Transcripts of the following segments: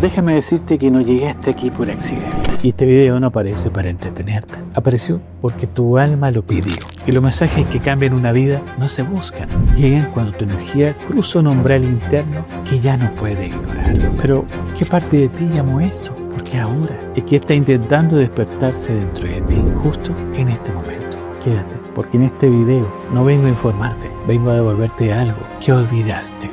Déjame decirte que no llegué hasta aquí por accidente. Y este video no aparece para entretenerte. Apareció porque tu alma lo pidió. Y los mensajes que cambian una vida no se buscan. Llegan cuando tu energía cruza un umbral interno que ya no puede ignorar. Pero, ¿qué parte de ti llamó esto? Porque ahora es que está intentando despertarse dentro de ti, justo en este momento. Quédate, porque en este video no vengo a informarte, vengo a devolverte algo que olvidaste.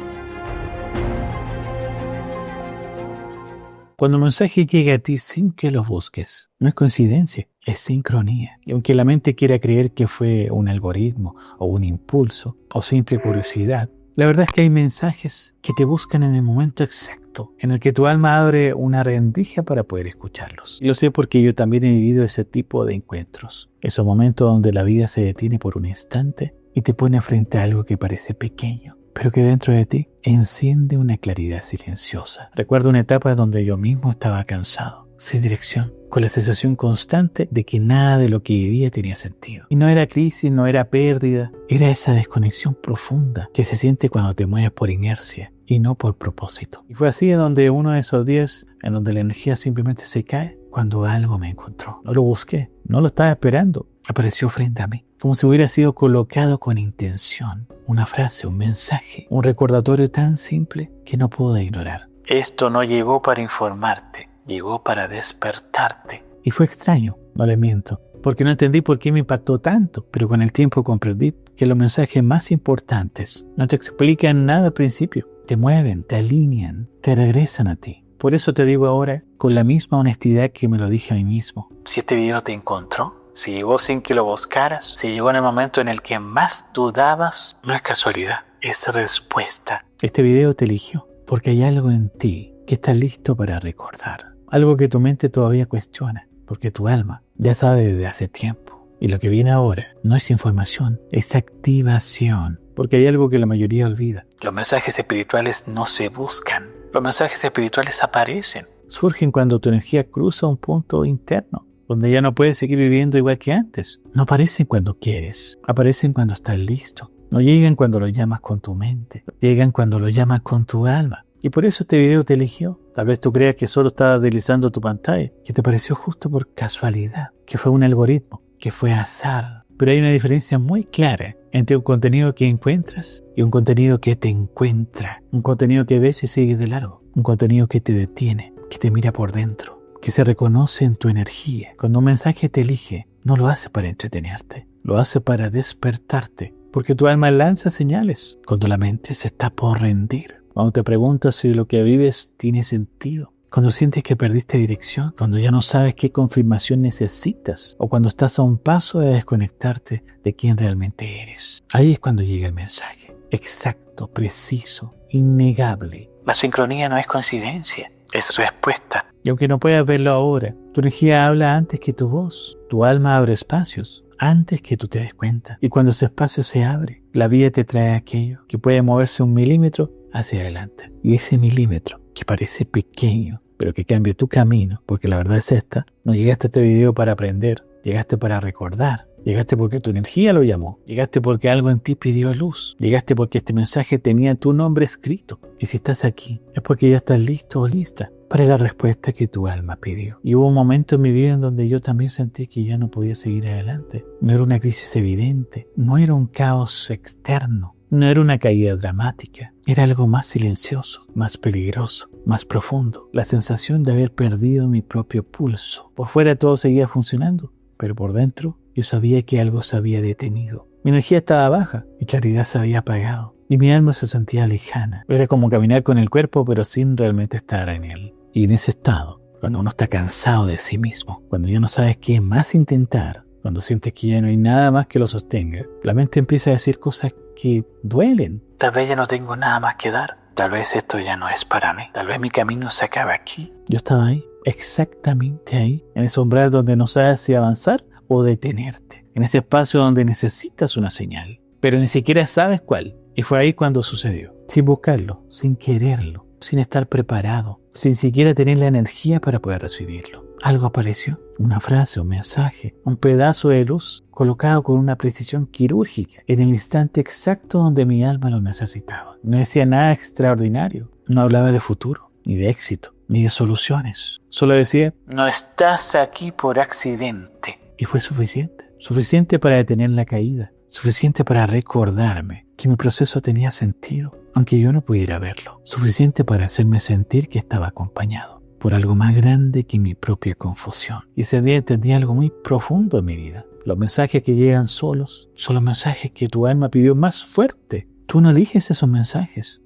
Cuando el mensaje llega a ti sin que lo busques, no es coincidencia, es sincronía. Y aunque la mente quiera creer que fue un algoritmo o un impulso o simple curiosidad, la verdad es que hay mensajes que te buscan en el momento exacto, en el que tu alma abre una rendija para poder escucharlos. Y lo sé porque yo también he vivido ese tipo de encuentros. Esos momentos donde la vida se detiene por un instante y te pone frente a algo que parece pequeño, pero que dentro de ti enciende una claridad silenciosa. Recuerdo una etapa donde yo mismo estaba cansado, sin dirección, con la sensación constante de que nada de lo que vivía tenía sentido. Y no era crisis, no era pérdida, era esa desconexión profunda que se siente cuando te mueves por inercia y no por propósito. Y fue así donde uno de esos días en donde la energía simplemente se cae, cuando algo me encontró. No lo busqué, no lo estaba esperando, apareció frente a mí, como si hubiera sido colocado con intención. Una frase, un mensaje, un recordatorio tan simple que no pude ignorar. Esto no llegó para informarte, llegó para despertarte. Y fue extraño, no le miento, porque no entendí por qué me impactó tanto, pero con el tiempo comprendí que los mensajes más importantes no te explican nada al principio, te mueven, te alinean, te regresan a ti. Por eso te digo ahora, con la misma honestidad que me lo dije a mí mismo, si este video te encontró, si llegó sin que lo buscaras, si llegó en el momento en el que más dudabas, no es casualidad, es respuesta. Este video te eligió porque hay algo en ti que está listo para recordar. Algo que tu mente todavía cuestiona, porque tu alma ya sabe desde hace tiempo. Y lo que viene ahora no es información, es activación. Porque hay algo que la mayoría olvida. Los mensajes espirituales no se buscan. Los mensajes espirituales aparecen. Surgen cuando tu energía cruza un punto interno, donde ya no puedes seguir viviendo igual que antes. No aparecen cuando quieres, aparecen cuando estás listo. No llegan cuando lo llamas con tu mente, llegan cuando lo llamas con tu alma. Y por eso este video te eligió. Tal vez tú creas que solo estaba deslizando tu pantalla, que te pareció justo por casualidad, que fue un algoritmo, que fue azar. Pero hay una diferencia muy clara entre un contenido que encuentras y un contenido que te encuentra. Un contenido que ves y sigues de largo. Un contenido que te detiene, que te mira por dentro, que se reconoce en tu energía. Cuando un mensaje te elige, no lo hace para entretenerte, lo hace para despertarte. Porque tu alma lanza señales cuando la mente se está por rendir. Cuando te preguntas si lo que vives tiene sentido. Cuando sientes que perdiste dirección. Cuando ya no sabes qué confirmación necesitas. O cuando estás a un paso de desconectarte de quién realmente eres. Ahí es cuando llega el mensaje. Exacto, preciso, innegable. La sincronía no es coincidencia, es respuesta. Y aunque no puedas verlo ahora, tu energía habla antes que tu voz. Tu alma abre espacios antes que tú te des cuenta. Y cuando ese espacio se abre, la vida te trae aquello que puede moverse 1 milímetro hacia adelante. Y ese milímetro que parece pequeño, pero que cambia tu camino, porque la verdad es esta, no llegaste a este video para aprender, llegaste para recordar. Llegaste porque tu energía lo llamó. Llegaste porque algo en ti pidió luz. Llegaste porque este mensaje tenía tu nombre escrito. Y si estás aquí, es porque ya estás listo o lista para la respuesta que tu alma pidió. Y hubo un momento en mi vida en donde yo también sentí que ya no podía seguir adelante. No era una crisis evidente. No era un caos externo. No era una caída dramática. Era algo más silencioso, más peligroso, más profundo. La sensación de haber perdido mi propio pulso. Por fuera todo seguía funcionando, pero por dentro yo sabía que algo se había detenido. Mi energía estaba baja, mi claridad se había apagado y mi alma se sentía lejana. Era como caminar con el cuerpo pero sin realmente estar en él. Y en ese estado, cuando uno está cansado de sí mismo, cuando ya no sabes qué más intentar, cuando sientes que ya no hay nada más que lo sostenga, la mente empieza a decir cosas que duelen. Tal vez ya no tengo nada más que dar. Tal vez esto ya no es para mí. Tal vez mi camino se acaba aquí. Yo estaba ahí, exactamente ahí, en ese umbral donde no sabes si avanzar o detenerte, en ese espacio donde necesitas una señal, pero ni siquiera sabes cuál. Y fue ahí cuando sucedió, sin buscarlo, sin quererlo, sin estar preparado, sin siquiera tener la energía para poder recibirlo. Algo apareció, una frase, un mensaje, un pedazo de luz colocado con una precisión quirúrgica en el instante exacto donde mi alma lo necesitaba. No decía nada extraordinario, no hablaba de futuro ni de éxito. ni de soluciones. Solo decía, no estás aquí por accidente. Y fue suficiente. Suficiente para detener la caída. Suficiente para recordarme que mi proceso tenía sentido, aunque yo no pudiera verlo. Suficiente para hacerme sentir que estaba acompañado por algo más grande que mi propia confusión. Y ese día entendí algo muy profundo en mi vida. Los mensajes que llegan solos son los mensajes que tu alma pidió más fuerte. Tú no eliges esos mensajes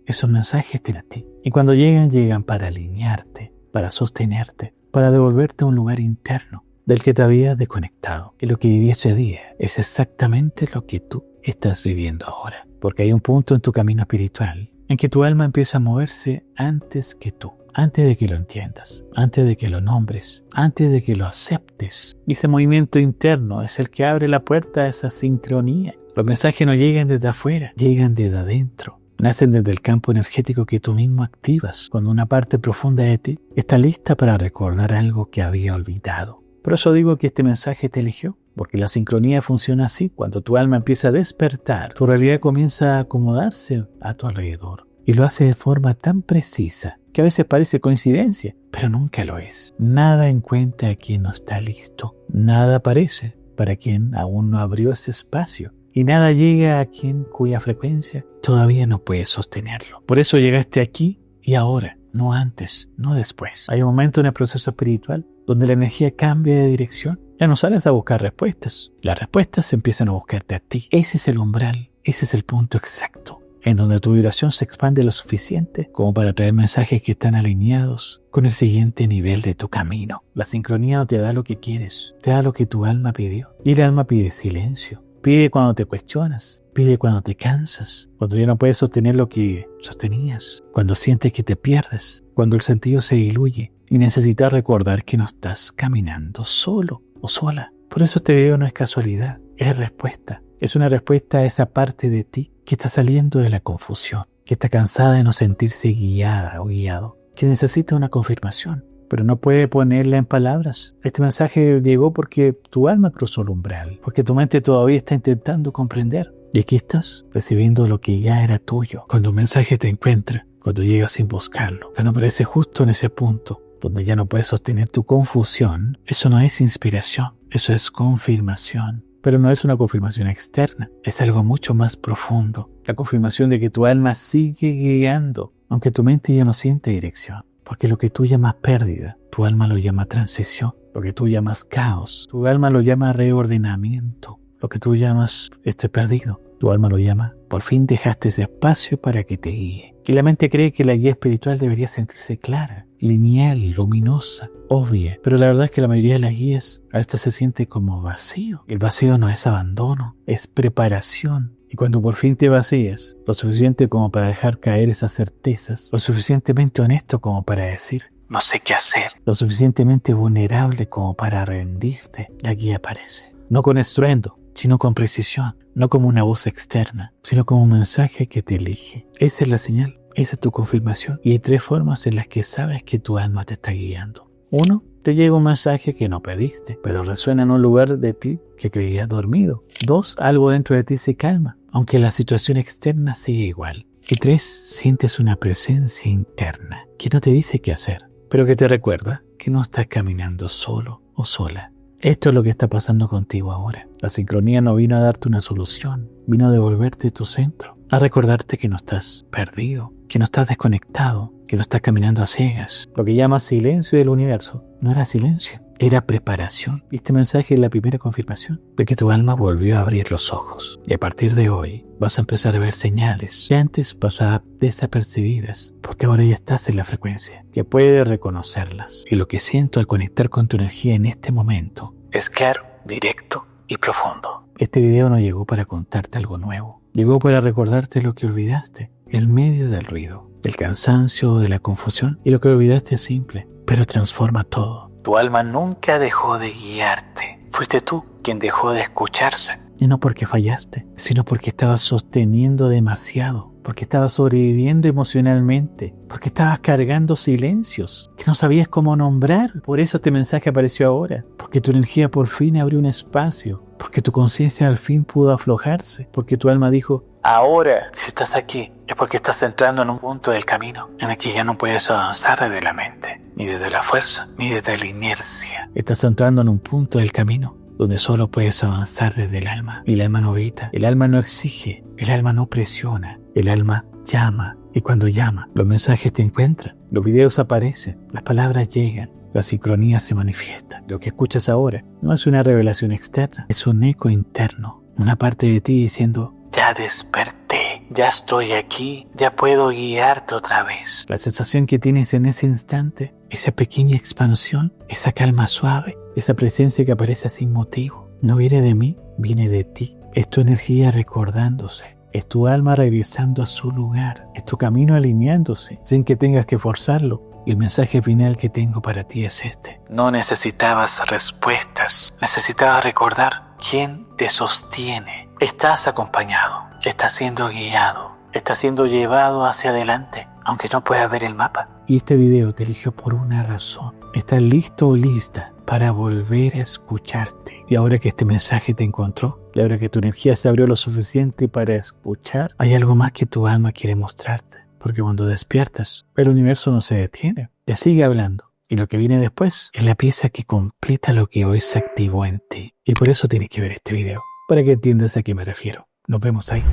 tienen a ti. Y cuando llegan para alinearte, para sostenerte, para devolverte a un lugar interno del que te habías desconectado. Y lo que viví ese día es exactamente lo que tú estás viviendo ahora. Porque hay un punto en tu camino espiritual en que tu alma empieza a moverse antes que tú. Antes de que lo entiendas, antes de que lo nombres, antes de que lo aceptes. Y ese movimiento interno es el que abre la puerta a esa sincronía. Los mensajes no llegan desde afuera, llegan desde adentro. Nacen desde el campo energético que tú mismo activas, cuando una parte profunda de ti está lista para recordar algo que había olvidado. Por eso digo que este mensaje te eligió, porque la sincronía funciona así. Cuando tu alma empieza a despertar, tu realidad comienza a acomodarse a tu alrededor. Y lo hace de forma tan precisa que a veces parece coincidencia, pero nunca lo es. Nada encuentra a quien no está listo. Nada aparece para quien aún no abrió ese espacio. Y nada llega a quien cuya frecuencia todavía no puede sostenerlo. Por eso llegaste aquí y ahora, no antes, no después. Hay un momento en el proceso espiritual donde la energía cambia de dirección. Ya no sales a buscar respuestas. Las respuestas empiezan a buscarte a ti. Ese es el umbral, ese es el punto exacto en donde tu vibración se expande lo suficiente como para traer mensajes que están alineados con el siguiente nivel de tu camino. La sincronía no te da lo que quieres, te da lo que tu alma pidió. Y el alma pide silencio. Pide cuando te cuestionas, pide cuando te cansas, cuando ya no puedes sostener lo que sostenías, cuando sientes que te pierdes, cuando el sentido se diluye y necesitas recordar que no estás caminando solo o sola. Por eso este video no es casualidad, es respuesta. Es una respuesta a esa parte de ti que está saliendo de la confusión, que está cansada de no sentirse guiada o guiado, que necesita una confirmación, pero no puede ponerla en palabras. Este mensaje llegó porque tu alma cruzó el umbral, porque tu mente todavía está intentando comprender. Y aquí estás, recibiendo lo que ya era tuyo. Cuando un mensaje te encuentra, cuando llegas sin buscarlo, cuando aparece justo en ese punto donde ya no puedes sostener tu confusión, eso no es inspiración, eso es confirmación. Pero no es una confirmación externa, es algo mucho más profundo. La confirmación de que tu alma sigue guiando, aunque tu mente ya no siente dirección. Porque lo que tú llamas pérdida, tu alma lo llama transición. Lo que tú llamas caos, tu alma lo llama reordenamiento. Lo que tú llamas estoy perdido, tu alma lo llama por fin dejaste ese espacio para que te guíe. Y la mente cree que la guía espiritual debería sentirse clara, lineal, luminosa, obvia. Pero la verdad es que la mayoría de las guías a veces se siente como vacío. El vacío no es abandono, es preparación. Y cuando por fin te vacías, lo suficiente como para dejar caer esas certezas, lo suficientemente honesto como para decir, no sé qué hacer, lo suficientemente vulnerable como para rendirte, la guía aparece. No con estruendo, sino con precisión, no como una voz externa, sino como un mensaje que te elige. Esa es la señal, esa es tu confirmación. Y hay 3 formas en las que sabes que tu alma te está guiando. 1, te llega un mensaje que no pediste, pero resuena en un lugar de ti que creías dormido. 2, algo dentro de ti se calma, aunque la situación externa sigue igual. Y 3, sientes una presencia interna que no te dice qué hacer, pero que te recuerda que no estás caminando solo o sola. Esto es lo que está pasando contigo ahora. La sincronía no vino a darte una solución, vino a devolverte tu centro, a recordarte que no estás perdido, que no estás desconectado, que no estás caminando a ciegas. Lo que llamas silencio del universo no era silencio, era preparación. Y este mensaje es la primera confirmación de que tu alma volvió a abrir los ojos. Y a partir de hoy vas a empezar a ver señales que antes pasaban desapercibidas, porque ahora ya estás en la frecuencia, que puedes reconocerlas. Y lo que siento al conectar con tu energía en este momento es claro, directo y profundo. Este video no llegó para contarte algo nuevo. Llegó para recordarte lo que olvidaste, en medio del ruido, del cansancio, de la confusión. Y lo que olvidaste es simple, pero transforma todo. Tu alma nunca dejó de guiarte. Fuiste tú quien dejó de escucharse. Y no porque fallaste, sino porque estabas sosteniendo demasiado. Porque estabas sobreviviendo emocionalmente. Porque estabas cargando silencios que no sabías cómo nombrar. Por eso este mensaje apareció ahora. Porque tu energía por fin abrió un espacio. Porque tu conciencia al fin pudo aflojarse. Porque tu alma dijo, ahora, si estás aquí, es porque estás entrando en un punto del camino en el que ya no puedes avanzar desde la mente. ni desde la fuerza, ni desde la inercia. Estás entrando en un punto del camino donde solo puedes avanzar desde el alma. Y el alma no grita, el alma no exige, el alma no presiona, el alma llama. Y cuando llama, los mensajes te encuentran, los videos aparecen, las palabras llegan, la sincronía se manifiesta. Lo que escuchas ahora no es una revelación externa, es un eco interno, una parte de ti diciendo: ya desperté, ya estoy aquí, ya puedo guiarte otra vez. La sensación que tienes en ese instante, esa pequeña expansión, esa calma suave, esa presencia que aparece sin motivo, no viene de mí, viene de ti. Es tu energía recordándose, es tu alma regresando a su lugar, es tu camino alineándose sin que tengas que forzarlo. Y el mensaje final que tengo para ti es este: no necesitabas respuestas, necesitabas recordar quién te sostiene. Estás acompañado, estás siendo guiado, estás siendo llevado hacia adelante, aunque no puedas ver el mapa. Y este video te eligió por una razón. Estás listo o lista para volver a escucharte. Y ahora que este mensaje te encontró, y ahora que tu energía se abrió lo suficiente para escuchar, hay algo más que tu alma quiere mostrarte. Porque cuando despiertas, el universo no se detiene, te sigue hablando. Y lo que viene después es la pieza que completa lo que hoy se activó en ti. Y por eso tienes que ver este video, para que entiendas a qué me refiero. Nos vemos ahí.